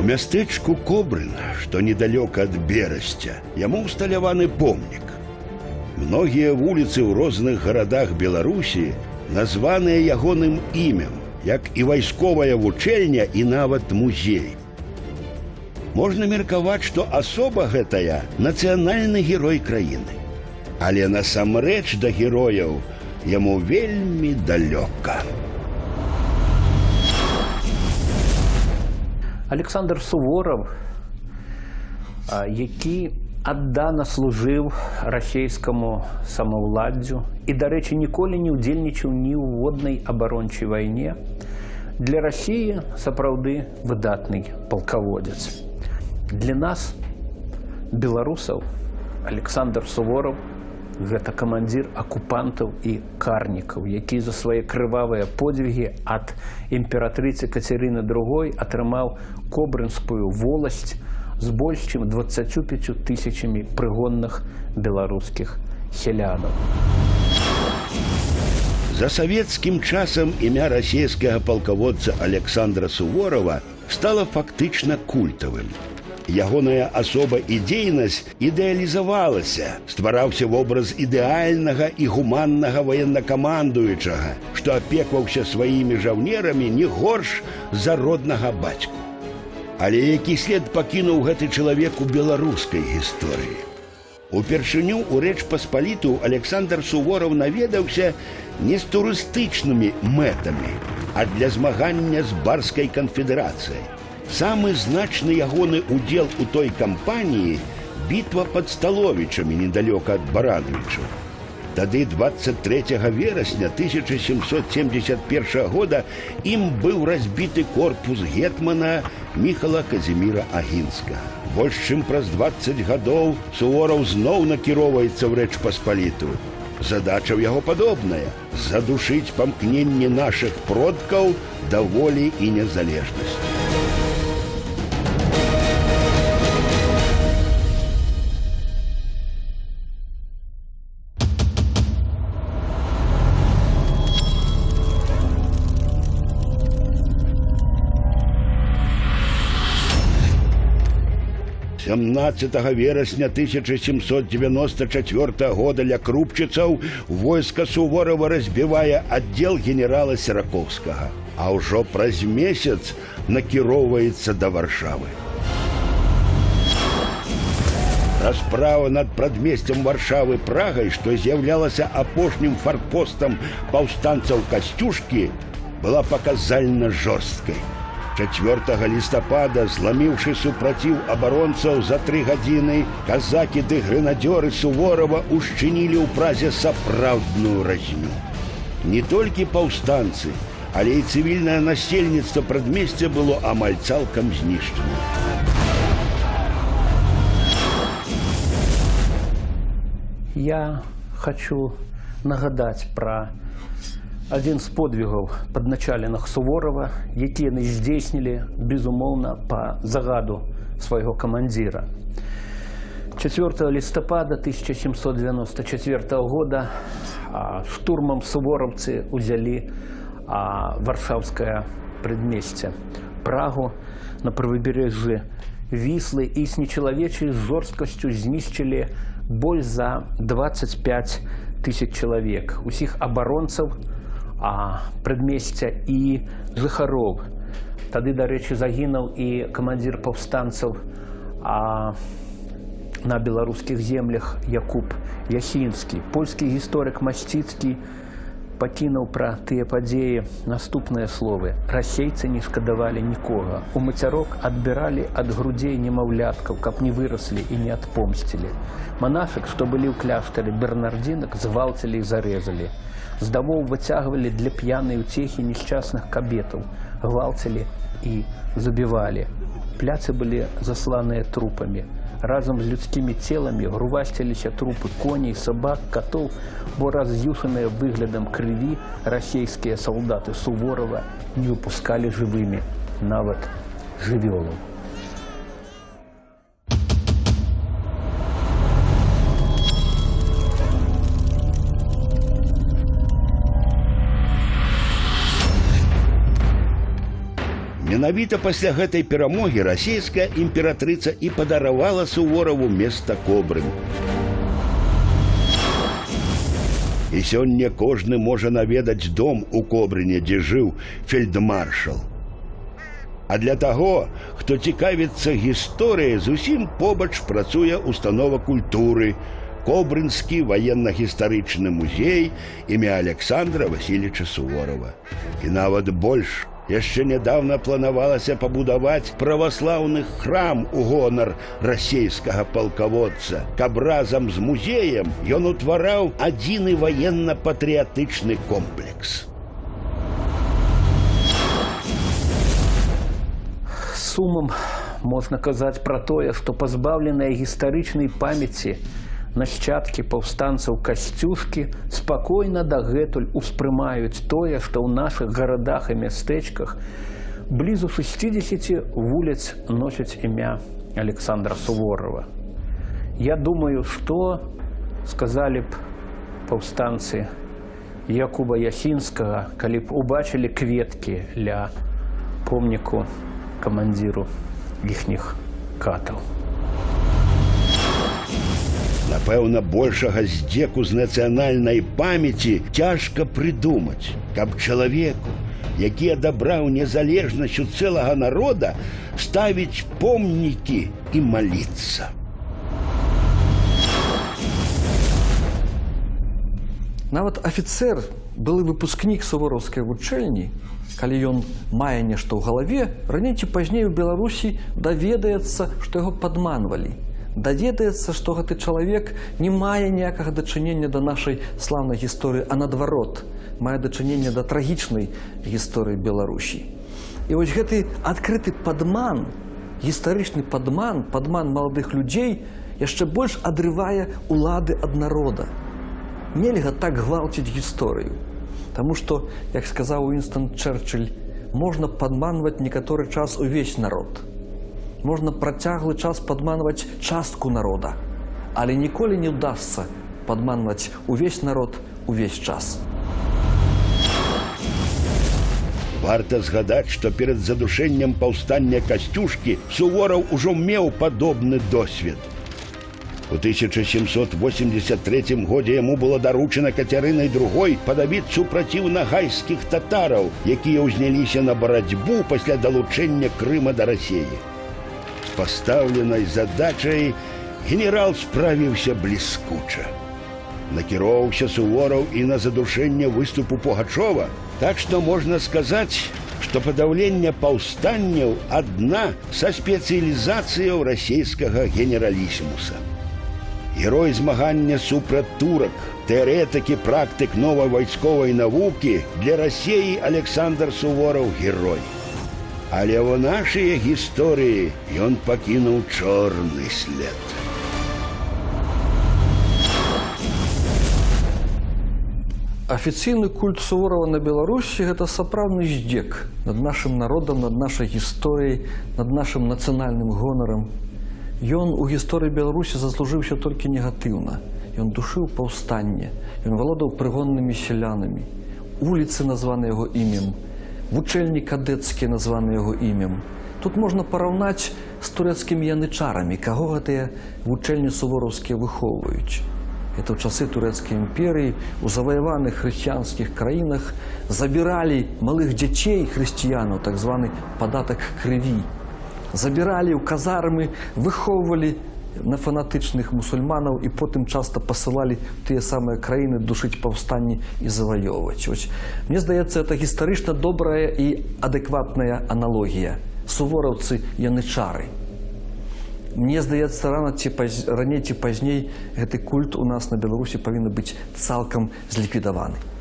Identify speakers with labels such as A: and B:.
A: У мястэчку Кобрын, што недалёка ад Берасця, яму ўсталяваны помнік. Многія вуліцы ў розных гарадах Беларусі названыя ягоным імем, як і вайсковая вучэльня і нават музей. Можна меркаваць, што асоба гэтая нацыянальны герой краіны. Але насамрэч да герояў яму вельмі далёка.
B: Александр Суворов, які аддана служыў расейскаму самаўладдзю і, дарэчы, ніколі не ўдзельнічаў ні ў воднай абарончай вайне, для Расіі сапраўды выдатны палкаводзец. Для нас, беларусаў, Александр Суворов – гэта камандзір акупантаў і карнікаў, які за свае крывавыя подвігі ад імператрыцы Кацярыны II атрымаў Кобрынскую воласць з больш чым 25 тысячамі прыгонных беларускіх сялянаў.
A: За савецкім часам імя расійскага палкаводца Александра Суворова стала фактычна культавым. Ягоная асоба і дзейнасць ідэалізавалася, ствараўся вобраз ідэальнага і гуманнага ваеннакамандуючага, што апекваўся сваімі жаўнерамі не горш за роднага бацьку. Але які след пакінуў гэты чалавек у беларускай гісторыі? Упершыню ў Рэч Паспаліту Александр Суворов наведаўся не з турыстычнымі мэтамі, а для змагання з барскай канфедэрацыяй. Самы значны ягоны удзел у той кампаніі – бітва пад Сталовічамі недалёка ад Барановічаў. Тады 23 верасня 1771 года ім быў разбіты корпус гетмана Міхала Казіміра Агінскага. Больш чым праз 20 гадоў Суворов зноў накіроўваецца ў Рэч Паспаліту. Задача ў яго падобная – задушыць памкненне нашых продкаў да волі і незалежнасці. 17 верасня 1794 года ля крупчыцаў войска Суворова разбівае аддзел генерала Серакоўскага, а ўжо праз месяц накіроўваецца да Варшавы. Расправа над прадмесцем Варшавы Прагай, што з'яўлялася апошнім фарпостам паўстанцаў Касцюшкі, была паказальна жорсткай. 4 лістапада, зламіўшы супраціў абаронцаў за 3 гадзіны, казакі ды грэнадзёры Суворова ушчынілі ў Празе сапраўдную разню. Не толькі паўстанцы, але і цывільнае насельніцтва прадмесця было амаль цалкам знішчана.
B: Я хочу нагадаць пра адзін з подвігаў падначаленых Суворова, які яны здзейснілі, безумоўна, па загаду свайго камандзіра. 4 лістапада 1794 года штурмам сувораўцы ўзялі варшаўскае прадмесце Прагу на правабярэжжы Віслы і з нечалавечай жорсткасцю знішчылі больш за 25 тысяч чалавек, усіх абаронцаў прадмесця і жыхароў. Тады, дарэчы, загінуў і камандзір паўстанцаў на беларускіх землях Якуб Ясінскі. Польскі гісторык Масціцкі пакінуў пра тыя падзеі наступныя словы. Расейцы не шкадавалі нікога. У мацярок адбіралі ад грудзей немаўляткаў, каб не выраслі і не адпомсцілі. Манафік, што былі ў кляштары бернардзінак, звалцілі і зарэзалі. З дамоў выцягвалі для п'янай уцехі несчасных кабетаў, гвалцілі і забівалі. Пляцы былі засланыя трупамі. Разам з людскімі целамі грувасціліся трупы коней, сабак, катоў, бо раз'юшаныя выглядам крыві расейскія салдаты Суворова не выпускалі жывымі нават жывёлаў.
A: Менавіта пасля гэтай перамогі расійская імператрыца і падаравала Суворову места Кобрын. І сёння кожны можа наведаць дом у Кобрыне, дзе жыў фельдмаршал. А для таго, хто цікавіцца гісторыяй, зусім побач працуе установа культуры, Кобрынскі ваенна-гістарычны музей імя Александра Васильевича Суворова. І нават больш, яшчэ нядаўна планавалася пабудаваць праваслаўны храм у гонар расейскага палкаводца, каб разам з музеем ён утвараў адзіны ваенна-патрыятычны комплекс.
B: Сумам можна казаць пра тое, што пазбаўленыя гістарычнай памяці нашчадкі паўстанцаў Касцюшкі спакойна дагэтуль успрымаюць тое, што ў нашых гарадах і мястэчках блізу 60 вуліц носяць імя Александра Суворова. Я думаю, што сказалі б паўстанцы Якуба Ясінскага, калі б убачылі кветкі ля помніку камандзіру іхніх катаў.
A: Напэўна, большага здзеку з нацыянальнай памяці цяжка прыдумаць, каб чалавеку, які адабраў незалежнасць у цэлага народа, ставіць помнікі і маліцца.
C: Нават афіцэр, былы выпускнік сувораўскай вучэльні, калі ён мае нешта ў галаве, раней ці пазней у Беларусі даведаецца, што яго падманвалі. Даведаецца, што гэты чалавек не мае ніякага дачынення да нашай слаўнай гісторыі, а наадварот, мае дачынення да трагічнай гісторыі Беларусі. І вось гэты адкрыты падман, гістарычны падман, падман маладых людзей яшчэ больш адрывае улады ад народа. Нельга так гвалціць гісторыю. Таму што, як сказаў Уінстон Чэрчыль, можна падманваць некаторы час увесь народ. Можна працяглы час падманваць частку народа, але ніколі не ўдасца падманваць увесь народ увесь час.
A: Варта згадаць, што перад задушэннем паўстання Касцюшкі Сувораў ужо меў падобны досвед. У 1783 годзе яму было даручана Кацярынай II падавіць супроціў нагайскіх татараў, якія ўзняліся на барацьбу пасля далучэння Крыма да Расіі. З пастаўленай задачай генерал справіўся бліскуча. Накіроўся Сувораў і на задушэнне выступу Пугачова, так што можна сказаць, што падаўленне паўстанняў адна са спецыялізацыяў расійскага генералісімуса. Герой змагання супраць турак, тэарэтык і практык новай вайсковай навукі, для Расіі Александр Сувораў герой. Але ў нашай гісторыі ён пакінуў чорны след.
C: Афіцыйны культ Суворова на Беларусі – гэта сапраўдны здзек над нашым народам, над нашай гісторыяй, над нашым нацыянальным гонарам. Ён у гісторыі Беларусі заслужыўся толькі негатыўна. Ён душыў паўстанне, ён валодаў прыгоннымі сялянамі. Уліцы названы яго імем, вучэльні кадэцкія названы яго імем. Тут можна параўнаць з турэцкімі янычарамі, каго гэтыя вучэльні сувораўскія выхоўваюць. Это ў часы турэцкай імперыі у заваяваных хрысціянскіх краінах забіралі малых дзяцей хрысціянаў, так званы падатак крыві. Забіралі ў казармы, выхоўвалі на фанатычных мусульманаў і потым часта пасылалі тыя самыя краіны душыць паўстанні і заваёўваць. Мне здаецца, это гістарычна добрая і адэкватная аналогія. Сувораўцы янычары. Мне здаецца, раней ці пазней гэты культ у нас на Беларусі павінен быць цалкам зліквідаваны.